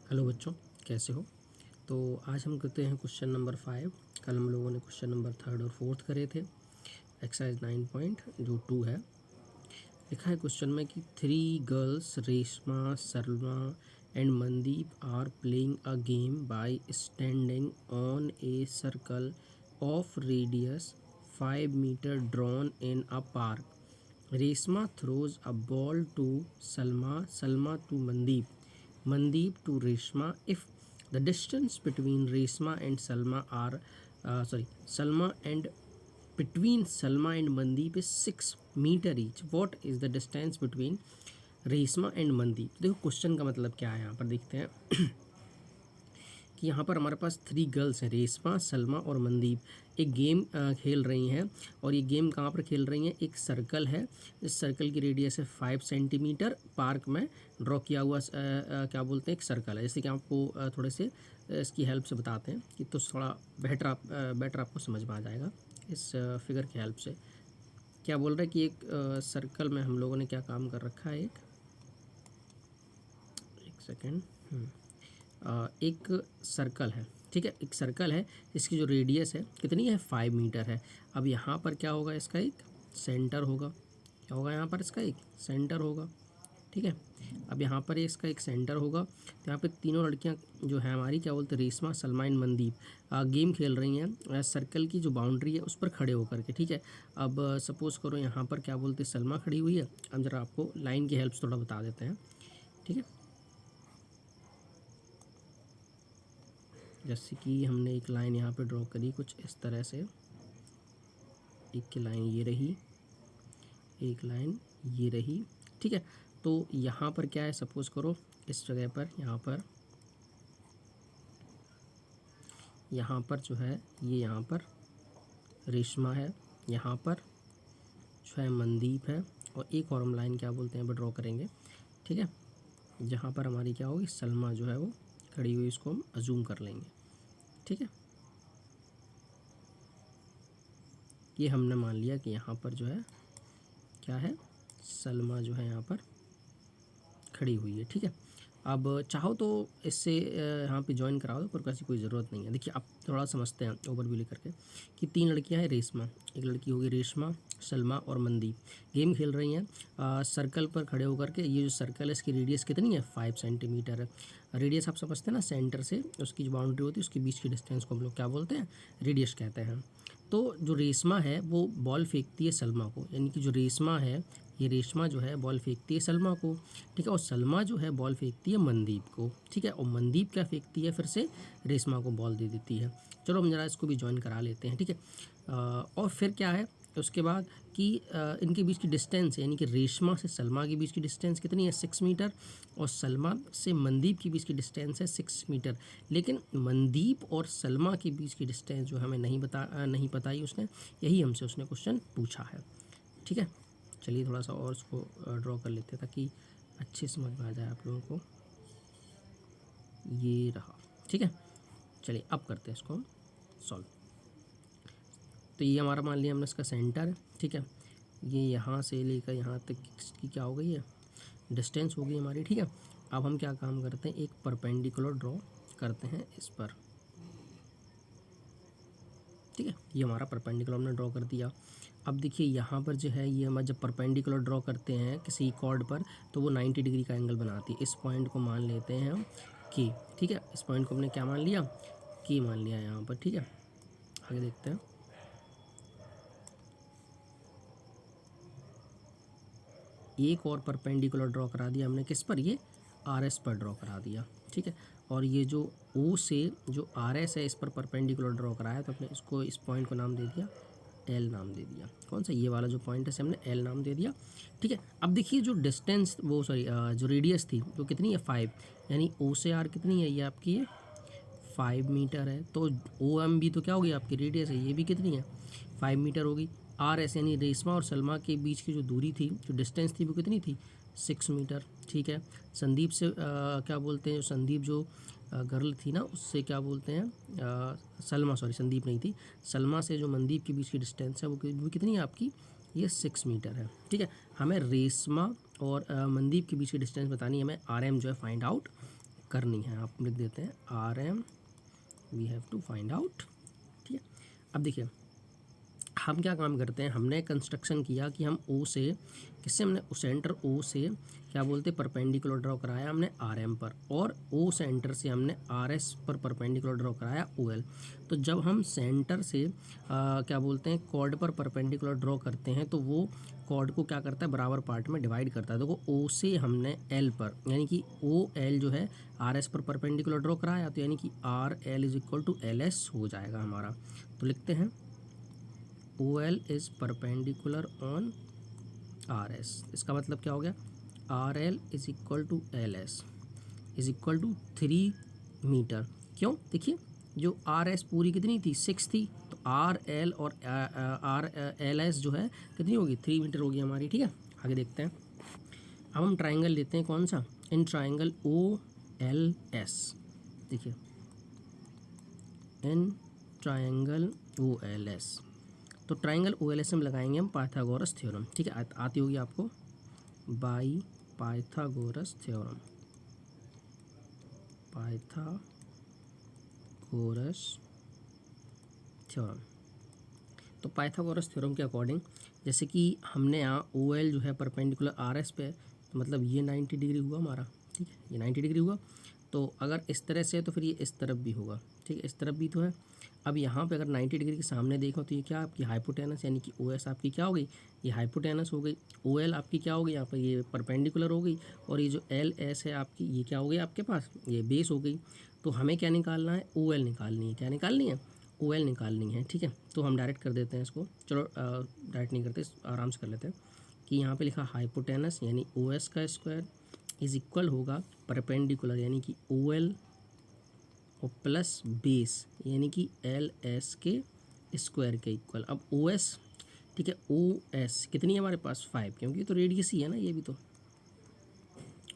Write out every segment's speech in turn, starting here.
Hello बच्चों, कैसे हो। तो आज हम करते हैं क्वेश्चन नंबर 5। कल हम लोगों ने क्वेश्चन नंबर 3 और 4 करे थे। एक्सरसाइज 9.2 है। लिखा है क्वेश्चन में कि 3 girls Reshma, Salma and Mandeep are playing a game by standing on a circle of radius 5 metre drawn in a park. Reshma throws a ball to Salma, Salma to Mandeep, Mandeep to Reshma. If the distance between Reshma and Salma are Salma and between Salma and Mandeep is 6 meter each, what is the distance between Reshma and Mandeep. देखो question का मतलब क्या है, यहाँ पर देखते हैं कि यहाँ पर हमारे पास 3 गर्ल्स हैं, रेशमा, सलमा और मनदीप। एक गेम खेल रही हैं और ये गेम कहाँ पर खेल रही हैं, एक सर्कल है। इस सर्कल की रेडियस है 5 सेंटीमीटर। पार्क में ड्रॉ किया हुआ क्या बोलते हैं, एक सर्कल है। जैसे कि आपको थोड़े से इसकी हेल्प से बताते हैं कि तो थोड़ा बेटर आपको समझ में आ जाएगा इस फिगर की हेल्प से। क्या बोल रहा है कि एक सर्कल में हम लोगों ने क्या काम कर रखा है, एक सेकेंड। एक सर्कल है, ठीक है, एक सर्कल है। इसकी जो रेडियस है कितनी है, 5 मीटर है। अब यहाँ पर क्या होगा, इसका एक सेंटर होगा। क्या होगा यहाँ पर, इसका एक सेंटर होगा, ठीक है। अब यहाँ पर इसका एक सेंटर होगा। तो यहाँ पे तीनों लड़कियाँ जो है हमारी, क्या बोलते हैं, रेशमा, सलमा एंड मनदीप गेम खेल रही हैं सर्कल की जो बाउंड्री है उस पर खड़े होकर के, ठीक है। अब सपोज़ करो यहाँ पर क्या बोलते हैं, सलमा खड़ी हुई है। अब ज़रा आपको लाइन की हेल्प से थोड़ा बता देते हैं, ठीक है। जैसे कि हमने एक लाइन यहाँ पे ड्रॉ करी कुछ इस तरह से। एक की लाइन ये रही, एक लाइन ये रही, ठीक है। तो यहाँ पर क्या है, सपोज़ करो इस जगह पर यहाँ पर जो है ये यहाँ पर रेशमा है, यहाँ पर जो है मनदीप है, और एक और हम लाइन क्या बोलते हैं यहाँ पर ड्रॉ करेंगे, ठीक है। जहाँ पर हमारी क्या होगी, सलमा जो है वो खड़ी हुई, इसको हम अजूम कर लेंगे, ठीक है। ये हमने मान लिया कि यहाँ पर जो है क्या है, सलमा जो है यहाँ पर खड़ी हुई है, ठीक है। अब चाहो तो इससे यहाँ पे ज्वाइन करा दो, पर ऐसी कोई ज़रूरत नहीं है। देखिए अब थोड़ा समझते हैं ओवरव्यू लेकर के कि 3 लड़कियाँ हैं, रेशमा, एक लड़की होगी रेशमा, सलमा और मनदीप गेम खेल रही हैं सर्कल पर खड़े होकर के। ये जो सर्कल है इसकी रेडियस कितनी है, 5 सेंटीमीटर है। रेडियस आप समझते हैं ना, सेंटर से उसकी जो बाउंड्री होती है उसके बीच की डिस्टेंस को हम लोग क्या बोलते हैं, रेडियस कहते हैं। तो जो रेशमा है वो बॉल फेंकती है सलमा को, यानी कि जो रेशमा है, ये रेशमा जो है बॉल फेंकती है सलमा को, ठीक है। और सलमा जो है बॉल फेंकती है मनदीप को, ठीक है। और मनदीप क्या फेंकती है, फिर से रेशमा को बॉल दे देती है। चलो हम ज़रा इसको भी ज्वाइन करा लेते हैं, ठीक है। और फिर क्या है उसके बाद कि इनके बीच की डिस्टेंस, यानी कि रेशमा से सलमा के बीच की डिस्टेंस कितनी है, 6 मीटर, और सलमा से मनदीप के बीच की डिस्टेंस है 6 मीटर। लेकिन मनदीप और सलमा के बीच की डिस्टेंस जो हमें नहीं बताई उसने, यही हमसे उसने क्वेश्चन पूछा है, ठीक है। चलिए थोड़ा सा और उसको ड्रॉ कर लेते हैं ताकि अच्छे समझ में आ जाए आप लोगों को। ये रहा, ठीक है। चलिए अब करते हैं इसको हम सॉल्व। तो ये हमारा मान लिया हमने इसका सेंटर, ठीक है। ये यहाँ से लेकर यहाँ तक की क्या हो गई है, डिस्टेंस हो गई हमारी, ठीक है। अब हम क्या काम करते हैं, एक परपेंडिकुलर ड्रॉ करते हैं इस पर, ठीक है। ये हमारा परपेंडिकुलर हमने ड्रॉ कर दिया। अब देखिए यहाँ पर जो है ये हम जब परपेंडिकुलर ड्रॉ करते हैं किसी कॉर्ड पर तो वो 90 डिग्री का एंगल बनाती है। इस पॉइंट को मान लेते हैं हम के, ठीक है। इस पॉइंट को हमने क्या मान लिया, के मान लिया यहाँ पर, ठीक है। आगे देखते हैं। एक और परपेंडिकुलर ड्रॉ करा दिया हमने किस पर, ये आर एस पर ड्रॉ करा दिया, ठीक है। और ये जो ओ से जो आर एस है इस पर परपेंडिकुलर ड्रॉ कराया तो अपने इसको, इस पॉइंट को नाम दे दिया एल नाम दे दिया। कौन सा, ये वाला जो पॉइंट है इसे हमने एल नाम दे दिया, ठीक है। अब देखिए जो डिस्टेंस वो जो रेडियस थी वो कितनी है, 5, यानी ओ से आर कितनी है, ये आपकी ये 5 मीटर है। तो ओ एम भी तो क्या होगी आपकी रेडियस है, ये भी कितनी है, 5 मीटर होगी। आर एस यानी रेशमा और सलमा के बीच की जो दूरी थी, जो डिस्टेंस थी वो कितनी थी, 6 मीटर, ठीक है। संदीप से क्या बोलते हैं, संदीप जो गर्ल थी ना उससे क्या बोलते हैं, सलमा, संदीप नहीं थी, सलमा से जो मनदीप के बीच की डिस्टेंस है वो कितनी है आपकी, ये 6 मीटर है, ठीक है। हमें रेशमा और मनदीप के बीच की डिस्टेंस बतानी है, हमें आर एम जो है फाइंड आउट करनी है। आप लिख देते हैं RM we have to find out. ठीक है, अब देखिए हम क्या काम करते हैं, हमने कंस्ट्रक्शन किया कि हम ओ से, किससे, हमने सेंटर ओ से क्या बोलते हैं परपेंडिकुलर ड्रॉ कराया हमने RM पर, और ओ सेंटर से हमने RS पर परपेंडिकुलर ड्रॉ कराया OL। तो जब हम सेंटर से क्या बोलते हैं कॉर्ड पर परपेंडिकुलर ड्रॉ करते हैं तो वो कॉर्ड को क्या करता है बराबर पार्ट में डिवाइड करता है। देखो O से हमने L पर, यानी कि OL जो है RS पर परपेंडिकुलर ड्रॉ कराया, तो यानी कि RL is equal to LS हो जाएगा हमारा। तो लिखते हैं OL is perpendicular on RS। इसका मतलब क्या हो गया, RL is equal to LS is equal to 3 metre. क्यों, देखिए जो RS पूरी कितनी थी 6 थी, तो RL और RLS जो है कितनी होगी 3 मीटर होगी हमारी। ठीक है, आगे देखते हैं। अब हम ट्राइंगल लेते हैं कौन सा, इन ट्राइंगल OLS। देखिए इन ट्राइंगल OLS, तो ट्राइंगल OLS में लगाएंगे हम पाइथागोरस थ्योरम। ठीक है, आती होगी आपको, by Pythagoras theorem, Pythagoras theorem. तो पाइथागोरस थ्योरम के अकॉर्डिंग, जैसे कि हमने यहाँ OL जो है परपेंडिकुलर RS पे, तो मतलब ये 90 डिग्री हुआ हमारा। ठीक है, ये 90 डिग्री हुआ, तो अगर इस तरह से है तो फिर ये इस तरफ भी होगा। ठीक है, इस तरफ भी तो है। अब यहाँ पे अगर 90 डिग्री के सामने देखो तो ये क्या आपकी हाइपोटेनस, यानी कि OS आपकी क्या हो गई, ये हाइपोटेनस हो गई। OL आपकी क्या हो गई, यहाँ पर ये परपेंडिकुलर हो गई, और ये जो LS है आपकी, ये क्या हो गई आपके पास, ये बेस हो गई। तो हमें क्या निकालना है, OL निकालनी है। क्या निकालनी है, OL निकालनी है। ठीक है, तो हम डायरेक्ट कर देते हैं इसको, चलो डायरेक्ट नहीं करते, आराम से कर लेते हैं कि यहाँ पे लिखा हाइपोटेनस यानी OS का स्क्वायर इज इक्वल होगा परपेंडिकुलर यानी कि OL और प्लस बेस यानी कि LS के स्क्वायर के इक्वल। अब OS, ठीक है, OS कितनी है हमारे पास 5, क्योंकि तो रेडियस ही है ना ये भी। तो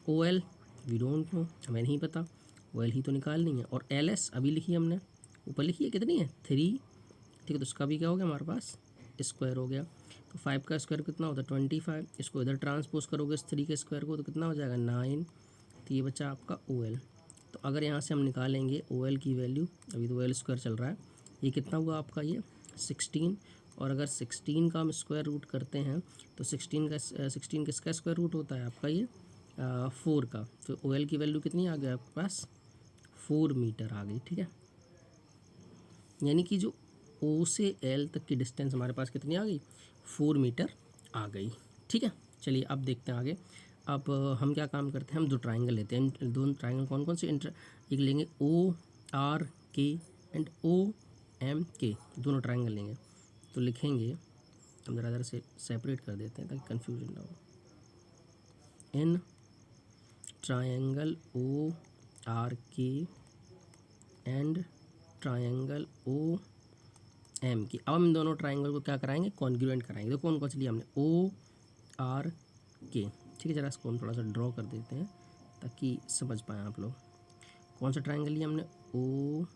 OL वी डोंट नो, हमें नहीं पता, OL ही तो निकालनी है। और LS अभी लिखी हमने, ऊपर लिखी है कितनी है 3। ठीक है, तो उसका भी क्या हो गया हमारे पास स्क्वायर हो गया। तो 5 का स्क्वायर कितना होता है 25, इसको इधर ट्रांसपोज करोगे इस 3 के स्क्वायर को तो कितना हो जाएगा 9। तो ये बचा आपका OL। तो अगर यहाँ से हम निकालेंगे OL की वैल्यू, अभी तो OL स्क्वायर चल रहा है, ये कितना हुआ आपका ये 16। और अगर 16 का हम स्क्वायर रूट करते हैं तो 16 किसका स्क्वायर रूट होता है आपका ये 4 का। तो OL की वैल्यू कितनी आ गई आपके पास 4 मीटर आ गई। ठीक है, यानी कि जो O से L तक की डिस्टेंस हमारे पास कितनी आ गई 4 मीटर आ गई। ठीक है, चलिए अब देखते हैं आगे। अब हम क्या काम करते हैं, हम दो ट्राइंगल लेते हैं। दोनों ट्राइंगल कौन कौन से, एक लेंगे ORK एंड OMK, दोनों ट्राइंगल लेंगे। तो लिखेंगे, हम ज़रा इधर से सेपरेट कर देते हैं ताकि कन्फ्यूजन ना हो। In triangle ORK and triangle OMK। अब हम दोनों ट्राइंगल को क्या कराएंगे कॉन्ग्रुएंट कराएंगे। तो कौन कौन सी लिए हमने ORK। ठीक है, ज़रा इसको हम थोड़ा सा ड्रॉ कर देते हैं ताकि समझ पाएँ आप लोग। कौन सा ट्राइंगल लिया हमने ORK।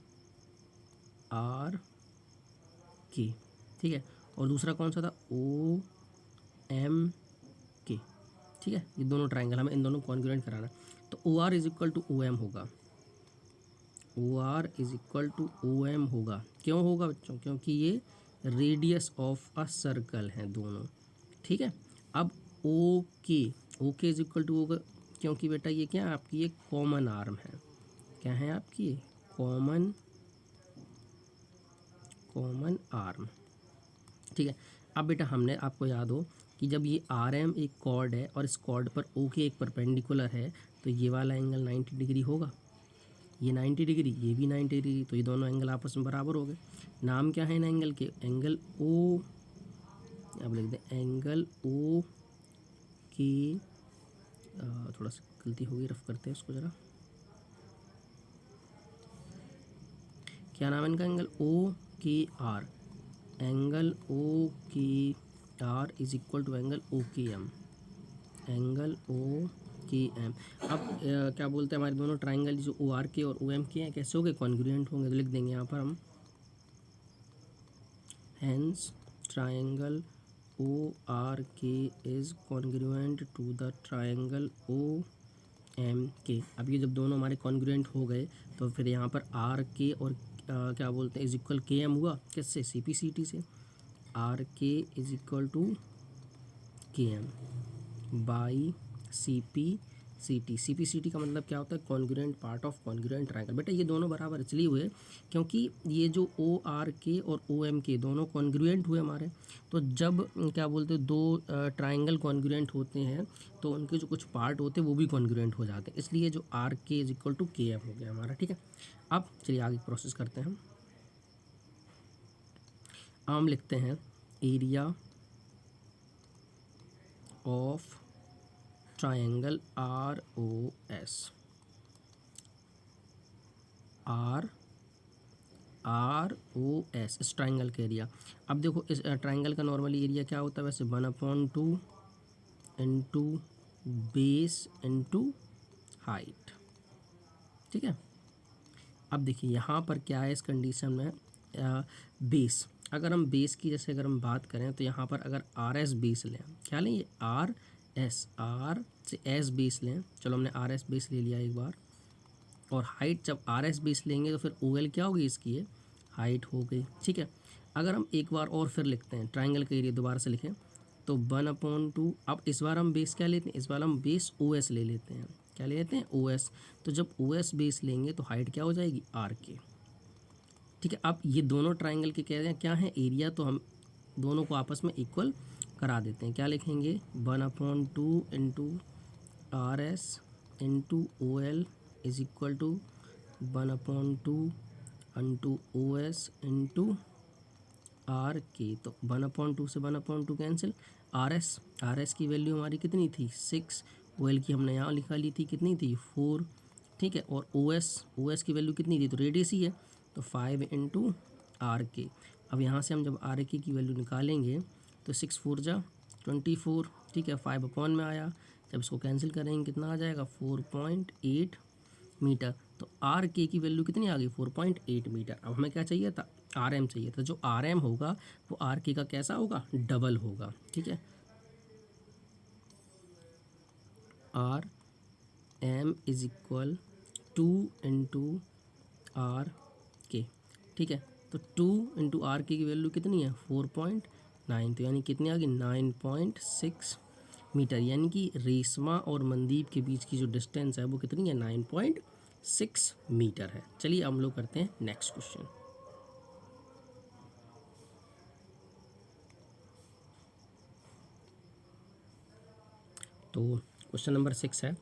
ठीक है, और दूसरा कौन सा था OMK। ठीक है, ये दोनों ट्राइंगल हमें इन दोनों को कॉन्ग्रुएंट कराना है। तो OR is equal to OM होगा, OR is equal to OM होगा। क्यों होगा बच्चों, क्योंकि ये रेडियस ऑफ अ सर्कल हैं दोनों। ठीक है, अब OK इज इक्वल टू होगा, क्योंकि बेटा ये क्या है आपकी ये कॉमन आर्म है। क्या है आपकी ये कॉमन आर्म। ठीक है, अब बेटा हमने आपको याद हो कि जब ये RM एक कॉर्ड है और इस कॉर्ड पर OK एक परपेंडिकुलर है, तो ये वाला एंगल 90 डिग्री होगा, ये 90 डिग्री, ये भी 90 डिग्री, तो ये दोनों एंगल आपस में बराबर हो गए। नाम क्या है इन एंगल के, एंगल O, अब लिख दें एंगल O के, थोड़ा सा गलती हो गई, रफ करते हैं इसको ज़रा। क्या नाम है इनका, angle OKR, angle OKR is equal to angle OKM, angle OKM। अब क्या बोलते हैं हमारे दोनों ट्राइंगल जो ORK और OMK हैं कैसे हो गए कॉन्ग्रुएंट होंगे। तो लिख देंगे यहाँ पर हम hence triangle ORK is congruent to the triangle M K. अब ये जब दोनों हमारे कॉन्ग्रुएंट हो गए तो फिर यहाँ पर आर के और क्या बोलते हैं इज इक्वल के एम हुआ, किससे, सी पी सी टी से। R K is equal to K M by C P C T. C P C T का मतलब क्या होता है, congruent part of congruent triangle. बेटा ये दोनों बराबर इसलिए हुए क्योंकि ये जो ओ आर के और ओ एम के दोनों कॉन्ग्रुएंट हुए हमारे। तो जब क्या बोलते हैं दो ट्रायंगल कॉन्ग्रुएंट होते हैं तो उनके जो कुछ पार्ट होते हैं वो भी कॉन्ग्रुएंट हो जाते हैं, इसलिए जो are K is equal to K M हो गया हमारा। ठीक है, अब चलिए आगे प्रोसेस करते हैं। हम लिखते हैं area of triangle R O S. R O S, इस ट्रायंगल का एरिया। अब देखो इस ट्रायंगल का नॉर्मली एरिया क्या होता है वैसे, 1/2 इंटू बेस इंटू हाइट। ठीक है, अब देखिए यहाँ पर क्या है इस कंडीशन में, बेस, अगर हम बेस की जैसे अगर हम बात करें तो यहाँ पर अगर आर एस बेस लें, क्या लें, ये आर से एस बेस लें, चलो हमने आर एस बेस ले लिया एक बार, और हाइट जब आर एस बेस लेंगे तो फिर ओ एल क्या होगी इसकी, ये हाइट हो गई। ठीक है, अगर हम एक बार और फिर लिखते हैं ट्राइंगल का एरिया दोबारा से लिखें तो 1/2, अब इस बार हम बेस क्या लेते हैं, इस बार हम बेस ओ एस ले लेते हैं, क्या ले लेते हैं, ओ एस। तो जब ओ एस बेस लेंगे तो हाइट क्या हो जाएगी, आर के। ठीक है, अब ये दोनों ट्राइंगल के क्या है एरिया, तो हम दोनों को आपस में इक्वल करा देते हैं, क्या लिखेंगे, 1/2 into R S into O L is equal to 1/2 into O S into R K. तो 1/2 से 1/2 कैंसिल, आर एस की वैल्यू हमारी कितनी थी, 6, ओ एल की हमने यहाँ निकाली थी कितनी थी, 4। ठीक है, और ओ एस की वैल्यू कितनी थी, तो रेडियस ही है, तो 5 इंटू आर के। अब यहाँ से हम जब आर के की वैल्यू निकालेंगे तो 6 4 जा 24। ठीक है, 5 अपॉन में आया, जब इसको कैंसिल करेंगे कितना आ जाएगा, 4.8 मीटर। तो आर के की वैल्यू कितनी आ गई, 4.8 मीटर। अब हमें क्या चाहिए था, आर एम चाहिए था, जो आर एम होगा वो आर के का कैसा होगा, डबल होगा। ठीक है, R M is equal 2 into R K. ठीक है, तो 2 इंटू आर के की वैल्यू कितनी है, 4.9, तो यानी कितनी आ गई, 9.6 मीटर। यानी कि रेशमा और मनदीप के बीच की जो डिस्टेंस है वो कितनी है, 9.6 मीटर है। चलिए हम लोग करते हैं नेक्स्ट क्वेश्चन। तो क्वेश्चन नंबर 6 है,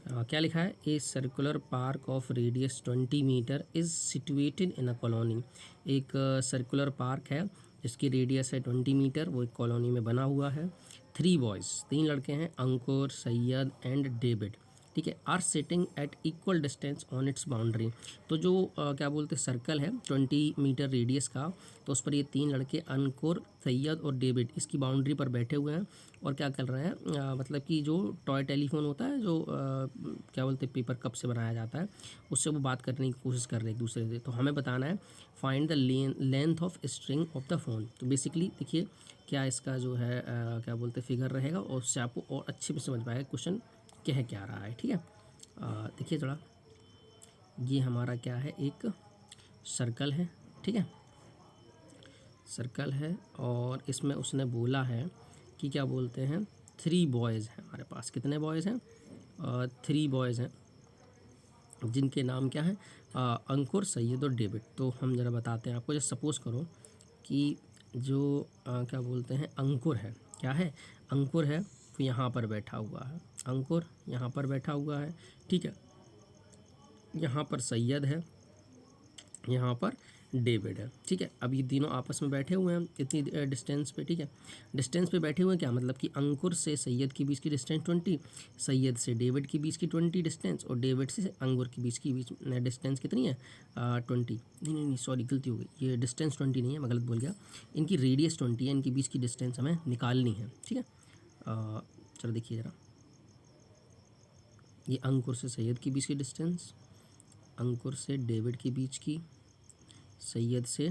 क्या लिखा है, a circular park of radius 20 metre is situated in a colony. एक सर्कुलर पार्क है जिसकी रेडियस है 20 मीटर, वो एक कॉलोनी में बना हुआ है। 3 बॉयज़, 3 लड़के हैं, अंकुर, सैयद एंड डेविड। ठीक है, are sitting at equal distance on its boundary. तो जो क्या बोलते हैं सर्कल है 20 मीटर रेडियस का, तो उस पर ये 3 लड़के अंकुर, सैयद और डेविड इसकी बाउंड्री पर बैठे हुए हैं और क्या कर रहे हैं, मतलब कि जो टॉय टेलीफोन होता है जो क्या बोलते हैं पेपर कप से बनाया जाता है, उससे वो बात करने की कोशिश कर रहे हैं एक दूसरे से। तो हमें बताना है find the length of string of the phone. तो बेसिकली देखिए क्या इसका जो है क्या बोलते हैं फिगर रहेगा, और उससे आपको और अच्छे से समझ पाएगा क्वेश्चन कह क्या रहा है। ठीक है, देखिए थोड़ा, ये हमारा क्या है, एक सर्कल है। ठीक है, सर्कल है और इसमें उसने बोला है कि क्या बोलते हैं 3 बॉयज़ हैं हमारे पास। कितने बॉयज़ हैं, 3 बॉयज़ हैं जिनके नाम क्या हैं, अंकुर, सैयद और डेविड। तो हम ज़रा बताते हैं आपको, जैसे सपोज़ करो कि जो क्या बोलते हैं अंकुर है, क्या है, अंकुर है वो यहाँ पर बैठा हुआ है, अंकुर यहाँ पर बैठा हुआ है। ठीक है, यहाँ पर सैयद है, यहाँ पर डेविड है। ठीक है, अब ये तीनों आपस में बैठे हुए हैं इतनी डिस्टेंस पे। ठीक है, डिस्टेंस पे बैठे हुए हैं, क्या मतलब कि अंकुर से सैयद के बीच की डिस्टेंस 20, सैयद से डेविड के बीच की 20 डिस्टेंस, और डेविड से अंकुर के बीच की डिस्टेंस कितनी है, 20। नहीं सॉरी गलती हो गई, ये डिस्टेंस 20 नहीं है, मैं गलत बोल गया, इनकी रेडियस 20 है, इनके बीच की डिस्टेंस हमें निकालनी है। ठीक है, चलो देखिए ज़रा, ये अंकुर से सैयद के बीच की डिस्टेंस, अंकुर से डेविड के बीच की, सैयद से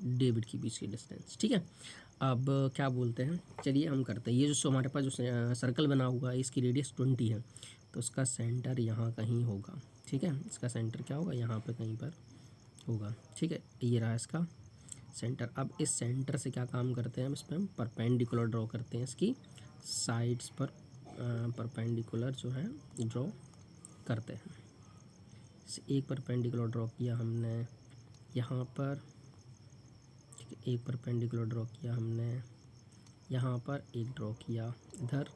डेविड के बीच की डिस्टेंस। ठीक है, अब क्या बोलते हैं, चलिए हम करते हैं, ये जो हमारे पास जो सर्कल बना हुआ है इसकी रेडियस 20 है, तो उसका सेंटर यहाँ कहीं होगा, ठीक है। इसका सेंटर क्या होगा, यहाँ पे कहीं पर होगा, ठीक है। ये रहा इसका सेंटर। अब इस सेंटर से क्या काम करते हैं हम, इस पर हम परपेंडिकुलर ड्रॉ करते हैं, इसकी साइड्स पर परपेंडिकुलर जो है ड्रॉ करते हैं। एक परपेंडिकुलर ड्रॉ किया हमने यहाँ पर, ठीक है। एक परपेंडिकुलर ड्रॉ किया हमने यहाँ पर, एक ड्रॉ किया इधर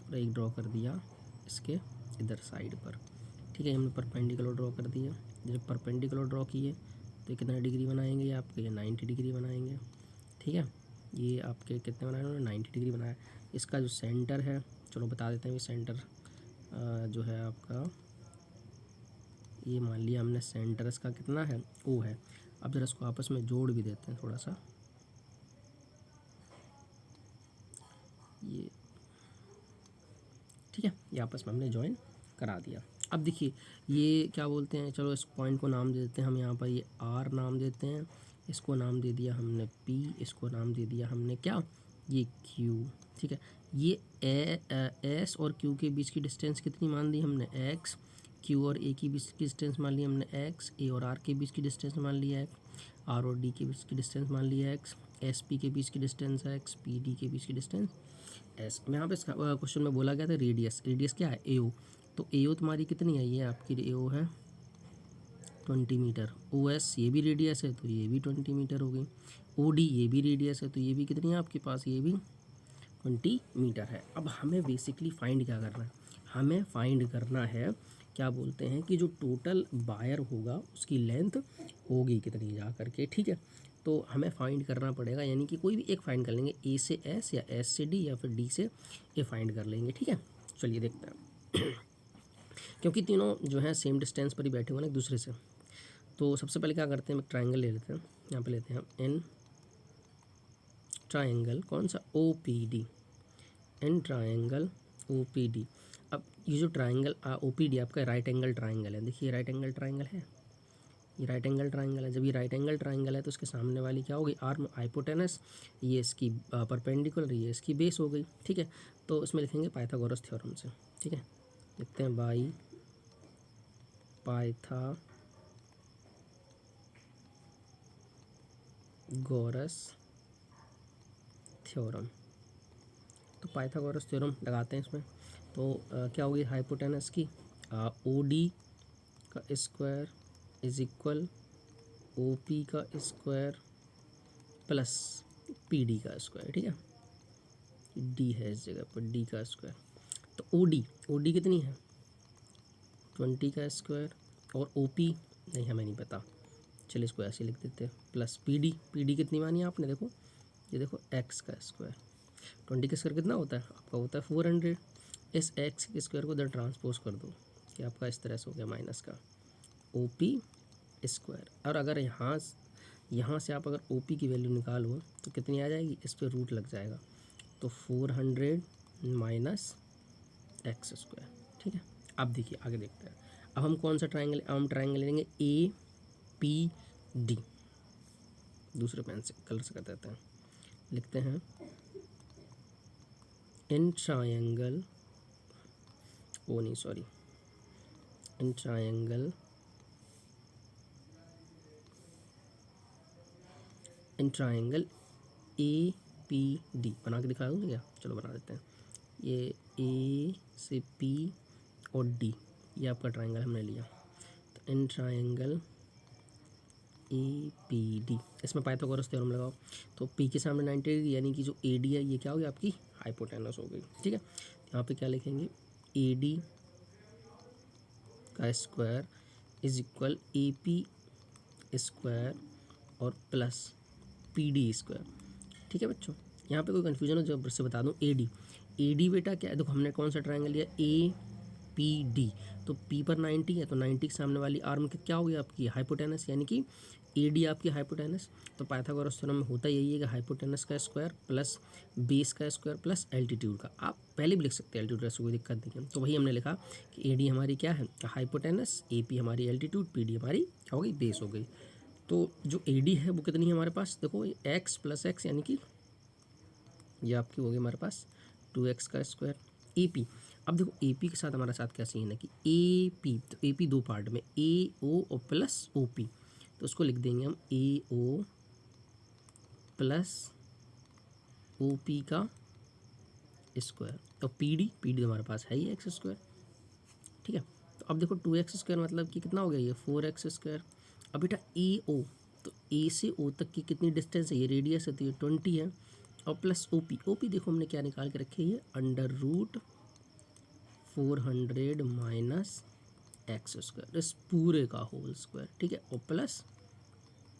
और एक ड्रॉ कर दिया इसके इधर साइड पर, ठीक है। हमने परपेंडिकुलर ड्रॉ कर दिया। जब परपेंडिकुलर ड्रॉ किए तो कितना डिग्री बनाएंगे, ये आपके ये 90 डिग्री बनाएंगे, ठीक है। ये आपके कितने बनाए उन्होंने, 90 डिग्री बनाया। इसका जो सेंटर है, चलो बता देते हैं, ये सेंटर जो है आपका, ये मान लिया हमने सेंटर इसका कितना है, ओ है। अब जरा इसको आपस में जोड़ भी देते हैं थोड़ा सा, ये ठीक है, ये आपस में हमने ज्वाइन करा दिया। अब देखिए ये क्या बोलते हैं, चलो इस पॉइंट को नाम दे देते हैं हम, यहाँ पर ये आर नाम देते हैं, इसको नाम दे दिया हमने पी, इसको नाम दे दिया हमने क्या, ये क्यू, ठीक है। ये एस और क्यू के बीच की डिस्टेंस कितनी मान ली हमने, एक्स। क्यू और ए की बीच की डिस्टेंस मान ली हमने एक्स। ए और आर के बीच की डिस्टेंस मान लिया एक्स। आर और डी के बीच की डिस्टेंस मान लिया एक्स। एस पी के बीच की डिस्टेंस है एक्स। पी डी के बीच की डिस्टेंस एस। यहाँ पे क्वेश्चन में बोला गया था रेडियस, रेडियस क्या है, एओ। तो एओ तुम्हारी कितनी है, ये आपकी एओ है 20 मीटर। ओ एस ये भी रेडियस है तो ये भी 20 मीटर हो गई। ओ डी ये भी रेडियस है तो ये भी कितनी है आपके पास, ये भी 20 मीटर है। अब हमें बेसिकली फाइंड क्या करना है, हमें फाइंड करना है क्या बोलते हैं कि जो टोटल वायर होगा उसकी लेंथ होगी कितनी जा करके, ठीक है। तो हमें फाइंड करना पड़ेगा, यानी कि कोई भी एक फाइंड कर लेंगे, ए से एस या एस से डी या फिर डी से ए फाइंड कर लेंगे, ठीक है। चलिए देखते हैं क्योंकि तीनों जो है सेम डिस्टेंस पर ही बैठे हुए हैं एक दूसरे से। तो सबसे पहले क्या करते हैं, एक ट्राइंगल ले लेते हैं, यहाँ पे लेते हैं हम एन ट्राइंगल, कौन सा, O P D, an triangle O P D. अब ये जो ट्राइंगल ओ पी डी आपका राइट एंगल ट्राइंगल है, देखिए राइट एंगल ट्राइंगल है, ये राइट एंगल ट्राइंगल है। जब ये राइट एंगल ट्राइंगल है तो उसके सामने वाली क्या होगी, आर्म हाइपोटेनस, ये इसकी परपेंडिकुलर, ये इसकी बेस हो गई, ठीक है। तो इसमें लिखेंगे पाइथागोरस थ्योरम से, ठीक है। लिखते हैं बाई पाइथागोरस थ्योरम। तो पाइथागोरस थ्योरम लगाते हैं इसमें, तो क्या होगी हाइपोटेनस की ओ डी का square is equal O P का स्क्वायर प्लस पी डी का स्क्वायर, ठीक है। डी है इस जगह पर, डी का स्क्वायर। तो ओ डी कितनी है 20 का स्क्वायर, और ओ पी नहीं हमें नहीं पता, चलिए इसको ऐसे लिख देते हैं, प्लस पी डी कितनी मानी आपने, देखो ये देखो एक्स का स्क्वायर। 20 का स्क्वायर कितना होता है आपका, होता है 400। इस एक्स के स्क्वायर को इधर ट्रांसपोज कर दो कि आपका इस तरह से हो गया माइनस का ओ पी स्क्वायर। और अगर यहाँ से आप अगर ओ पी की वैल्यू निकालो तो कितनी आ जाएगी, इस पर रूट लग जाएगा, तो 400 माइनस एक्स स्क्वायर, ठीक है। अब देखिए आगे देखते हैं, अब हम कौन सा ट्राइंगल, हम ट्राइंगल लेंगे ए पी डी, दूसरे पेन से कलर से कर देते हैं, लिखते हैं इन ट्राइंगल, ओ नहीं sorry, in triangle A P D बना के दिखा दूँ क्या, चलो बना देते हैं। ये ए से पी और डी, ये आपका ट्राइंगल हमने लिया, तो in triangle A P D, इसमें पाइथागोरस थ्योरम लगाओ, तो पी के सामने 90 डिग्री, यानी कि जो ए डी है ये क्या होगी आपकी हाइपोटेनस हो गई, ठीक है। यहाँ पे क्या लिखेंगे, ए डी का square is equal A P square और प्लस पी डी स्क्वायर, ठीक है बच्चों। यहाँ पे कोई कन्फ्यूजन हो जब से बता दूँ, ए डी बेटा क्या है, देखो हमने कौन सा ट्राइंगल लिया, ए पी डी, तो पी पर 90 है तो 90 के सामने वाली आर्म क्या होगी आपकी हाइपोटेनस, यानी कि ए डी आपकी हाइपोटेनस। तो पाइथागोरस थ्योरम में होता यही है कि हाइपोटेनस का स्क्वायर प्लस बेस का स्क्वायर प्लस एल्टीट्यूड का, आप पहले भी लिख सकते हैं एल्टीट्यूड, ऐसे कोई दिक्कत नहीं है। तो वही हमने लिखा कि ए डी हमारी क्या है हाइपोटेनस, ए पी हमारी एल्टीट्यूड, पी डी हमारी क्या हो गई बेस हो गई। तो जो ए डी है वो कितनी है हमारे पास, देखो एक्स प्लस एक्स, यानी कि ये आपकी होगी हमारे पास 2x का स्क्वायर। ए पी, अब देखो ए पी के साथ हमारा साथ क्या सीन है कि ए पी, तो ए पी दो पार्ट में, ए ओ और प्लस ओ पी, तो उसको लिख देंगे हम ए ओ प्लस ओ पी का स्क्वायर, तो पी डी हमारे पास है ही एक्स स्क्वायर। ठीक है, तो अब देखो 2x² मतलब कि कितना हो गया ये 4x²। अब बेटा ए ओ, तो ए से ओ तक की कितनी डिस्टेंस है, ये रेडियस है तो ये 20 है, और प्लस ओ पी देखो हमने क्या निकाल के रखे है, √400 माइनस x², इस पूरे का होल स्क्वायर। ठीक है, और प्लस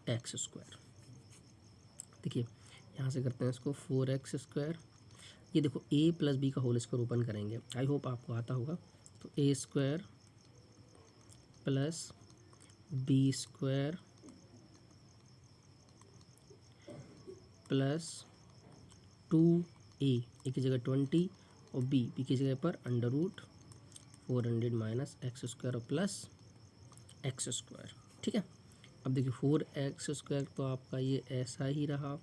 x²। देखिए यहाँ से करते हैं इसको 4x², ये देखो a प्लस बी का होल स्क्वायर ओपन करेंगे, आई होप आपको आता होगा, तो a² plus b² plus 2a, ए की जगह 20 और b की जगह पर √400 माइनस x² और प्लस x²। ठीक है, अब देखिए 4x² तो आपका ये ऐसा ही रहा,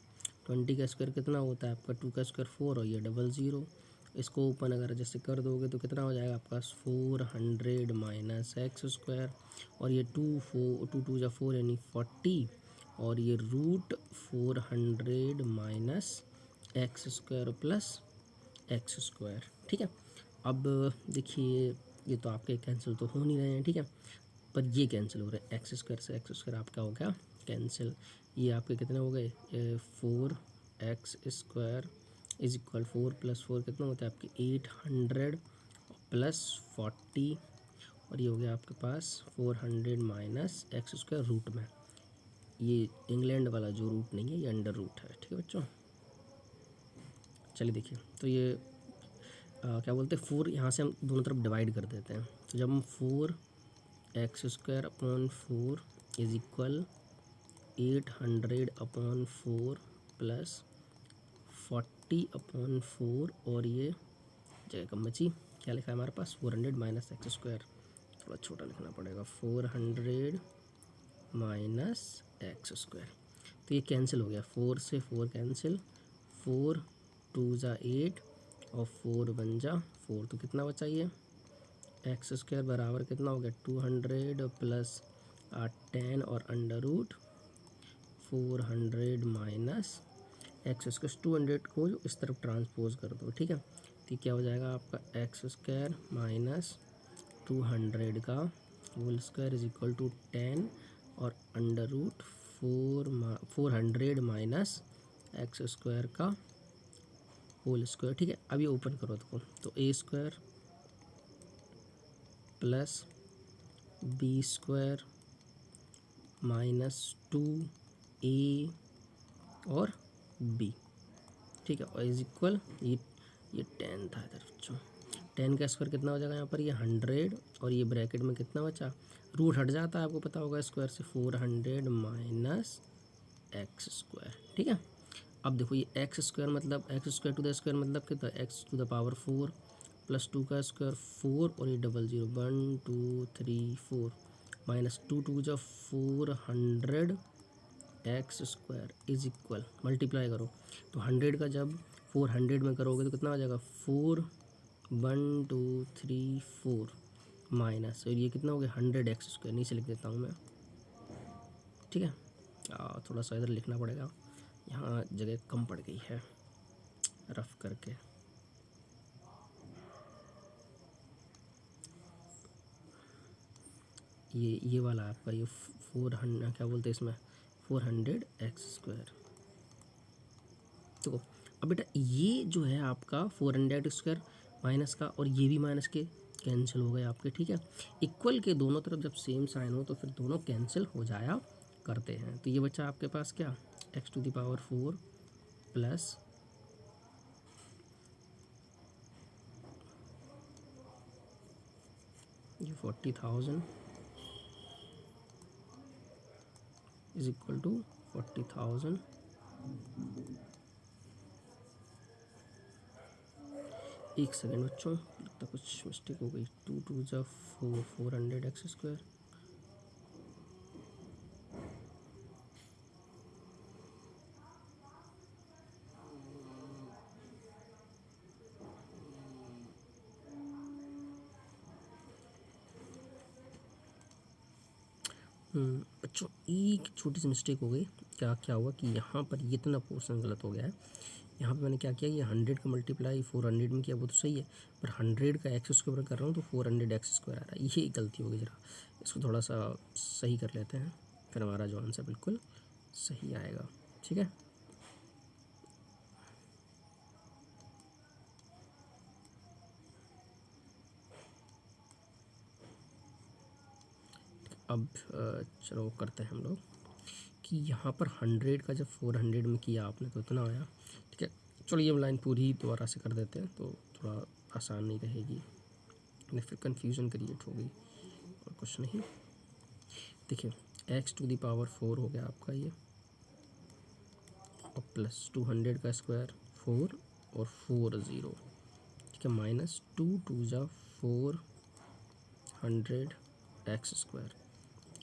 20 का स्क्वायर कितना होता है आपका, 2 का स्क्वायर 4 और ये 00, इसको ओपन अगर जैसे कर दोगे तो कितना हो जाएगा आपका 400 माइनस x², और ये 2 जा 4 यानी 40, और ये √400 माइनस x² प्लस x²। ठीक है, अब देखिए ये तो आपके कैंसिल तो हो नहीं रहे हैं, ठीक है, पर ये कैंसिल हो रहे हैं, x² से x² आपका हो गया कैंसिल, ये आपके कितने हो गए 4x² इज इक्वल 4 + 4 कितना होता है आपके 800 प्लस 40, और ये हो गया आपके पास 400 माइनस x² रूट में, ये इंग्लैंड वाला जो रूट नहीं है ये अंडर रूट है। ठीक है बच्चों, चलिए देखिए, तो ये क्या बोलते हैं 4 यहाँ से हम दोनों तरफ डिवाइड कर देते हैं, तो जब हम 4x² upon 4 is equal 800/4 plus 40/4, और ये जगह कम बची, क्या लिखा है हमारे पास 400 माइनस x², थोड़ा छोटा लिखना पड़ेगा, 400 माइनस x², तो ये कैंसिल हो गया, 4 से 4 कैंसिल, 4 2 जा 8 और 4 1 जा 4, तो कितना बचा ये x² बराबर कितना हो गया 200 प्लस 10 और √400 माइनस x², 200 को इस तरफ ट्रांसपोज कर दो। ठीक है, तो क्या हो जाएगा आपका x² माइनस 200 का whole square is equal to 10 और √400 माइनस x² का होल स्क्वायर। ठीक है, अब ये ओपन करो तो a² plus b² minus 2a और b। ठीक है, और इज इक्वल ये 10 था इधर बच्चों, 10 का स्क्वायर कितना हो जाएगा यहाँ पर ये 100, और ये ब्रैकेट में कितना बचा, रूट हट जाता है आपको पता होगा स्क्वायर से, 400 माइनस x²। ठीक है, अब देखो ये x² मतलब x² टू द स्क्वायर मतलब कितना, x⁴ प्लस 2 का स्क्वायर 4 और ये 00 1 2 3 4 माइनस 2 2 जा 400 x² इज इक्वल, मल्टीप्लाई करो तो 100 का जब 400 में करोगे तो कितना आ जाएगा 4 1 2 3 4 माइनस, और ये कितना हो गया 100x², नीचे लिख देता हूँ मैं। ठीक है, थोड़ा सा इधर लिखना पड़ेगा, यहाँ जगह कम पड़ गई है रफ करके, ये वाला आपका ये 400 क्या बोलते हैं इसमें 400x²। देखो अब बेटा ये जो है आपका 400x² माइनस का, और ये भी माइनस के कैंसिल हो गए आपके। ठीक है, इक्वल के दोनों तरफ जब सेम साइन हो तो फिर दोनों कैंसिल हो जाया करते हैं, तो ये बच्चा आपके पास क्या x⁴ प्लस ये 40,000 इज इक्वल टू 40,000। एक सेकेंड बच्चों, लगता कुछ मिस्टेक हो गई, 2 2 जा 4 400x², बच्चों एक छोटी सी मिस्टेक हो गई। क्या क्या हुआ कि यहाँ पर ये इतना पोर्शन गलत हो गया है। यहाँ पे मैंने क्या किया, ये 100 का मल्टीप्लाई 400 में किया, वो तो सही है, पर 100 का एक्स स्क्वायर कर रहा हूँ तो 400 एक्स स्क्वायर आ रहा है। ये गलती हो गई। जरा इसको थोड़ा सा सही कर लेते हैं, फिर हमारा जो आंसर बिल्कुल सही आएगा। ठीक है, अब चलो करते हैं हम लोग कि यहाँ पर 100 का जब 400 में किया आपने तो इतना आया। ठीक है, चलो ये लाइन पूरी दोबारा से कर देते हैं तो थोड़ा आसान नहीं रहेगी, नहीं फिर कन्फ्यूज़न क्रिएट होगी और कुछ नहीं। देखिए x⁴ हो गया आपका ये, और प्लस 200 का स्क्वायर 4 और 4 0। ठीक है, माइनस 2 2 जा 400 एक्स स्क्वायर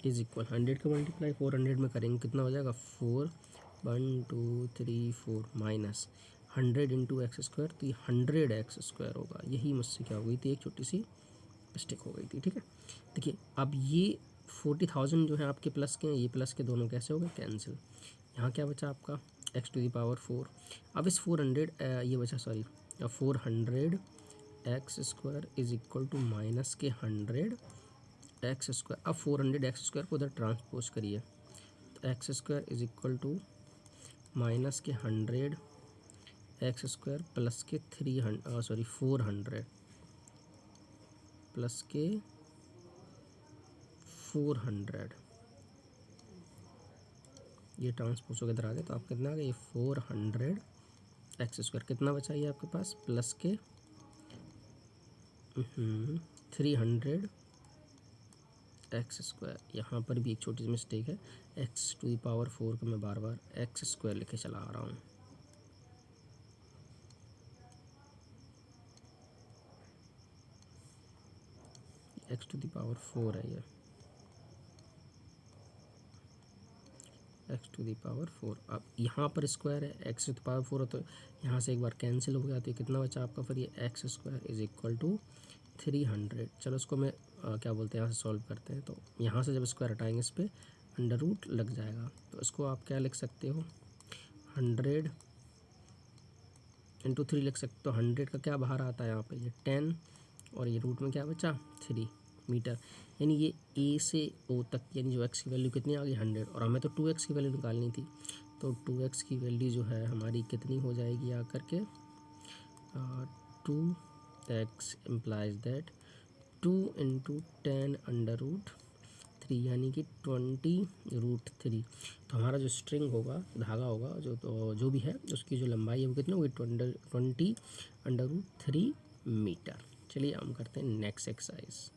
इज इक्वल 100 का मल्टीप्लाई 400 में करेंगे कितना हो जाएगा 4 1 2 3 4 माइनस 100 इंटू एक्स स्क्वायर, तो ये 100 एक्स स्क्वायर होगा। यही मुझसे क्या हो गई थी, एक छोटी सी मिस्टेक हो गई थी। ठीक है, देखिए अब ये 40,000 जो है आपके प्लस के हैं, ये प्लस के दोनों कैसे हो गए, कैंसिल। यहाँ क्या बचा आपका x⁴। अब इस 400 ये बचा, sorry 400 x square is equal to minus के 100 एक्स स्क्वायर। अब 400 एक्स स्क्वायर को उधर ट्रांसपोज करिए, तो x square is equal to minus के 100 एक्स स्क्वायर प्लस के 400 प्लस के 400, ये ट्रांसपोज होकर इधर आ गए, तो आप कितना आ गए, 400 एक्स स्क्वायर कितना बचा ये आपके पास, प्लस के 300 एक्स स्क्वायर। यहाँ पर भी एक छोटी सी मिस्टेक है, x⁴ को मैं बार बार एक्स स्क्वायर लिखे चला आ रहा हूँ। x⁴ है ये, x⁴। अब यहाँ पर स्क्वायर है, x⁴ तो यहाँ से एक बार कैंसिल हो गया, तो ये कितना बचा आपका, फिर ये x square is equal to 300। चलो इसको मैं क्या बोलते हैं, यहाँ से सॉल्व करते हैं। तो यहाँ से जब स्क्वायर हटाएंगे इस पर अंडर रूट लग जाएगा, तो इसको आप क्या लिख सकते हो, 100 इंटू 3 लिख सकते हो। 100 का क्या बाहर आता है यहाँ पे, ये 10, और ये रूट में क्या बचा 3 मीटर। यानी ये ए से ओ तक, यानी जो एक्स की वैल्यू कितनी आ गई 100, और हमें तो 2x की वैल्यू निकालनी थी, तो 2x की वैल्यू जो है हमारी कितनी हो जाएगी आकर के 2x implies that 2 into 10 under root 3, यानी कि 20√3। तो हमारा जो स्ट्रिंग होगा, धागा होगा, जो भी है उसकी जो लंबाई है वो कितनी होगी 20 अंडर रूट 3 मीटर। चलिए हम करते हैं नेक्स्ट एक्सरसाइज।